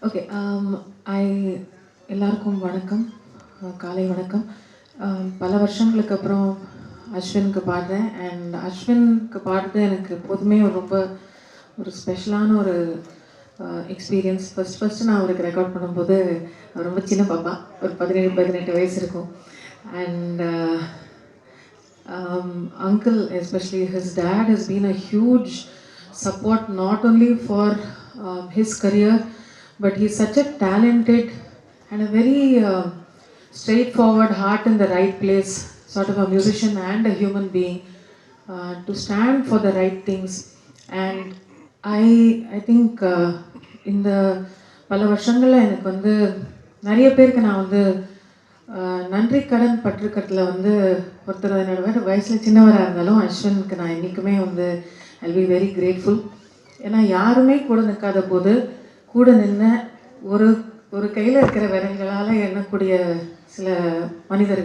Okay. ஐ எல்லாருக்கும் வணக்கம். காலை வணக்கம். பல வருஷங்களுக்கு அப்புறம் அஸ்வினுக்கு பாடுறேன். அண்ட் அஸ்வினுக்கு பாடுறது எனக்கு எப்போதுமே ரொம்ப ஒரு ஸ்பெஷலான ஒரு எக்ஸ்பீரியன்ஸ். ஃபஸ்ட்டு நான் அவருக்கு ரெக்கார்ட் பண்ணும்போது அவர் ரொம்ப சின்ன பாப்பா, ஒரு 17-18 வயசு இருக்கும். And uncle, especially his dad, has been a huge support not only for his career, but he's such a talented and a very straightforward, heart in the right place, sort of a musician and a human being, to stand for the right things. And I think இந்த பல வருஷங்களில் எனக்கு வந்து நிறைய பேருக்கு நான் வந்து நன்றி கடன் பற்றுக்கட்டில் வந்து ஒருத்தர் என்னோட வயசில் சின்னவராக இருந்தாலும் அஸ்வினுக்கு நான் என்றைக்குமே வந்து ஐ பி வெரி கிரேட்ஃபுல். ஏன்னா யாருமே கூட நிற்காத போது கூட நின்று ஒரு ஒரு கையில் இருக்கிற விரல்களால் எண்ணக்கூடிய சில மனிதர்கள்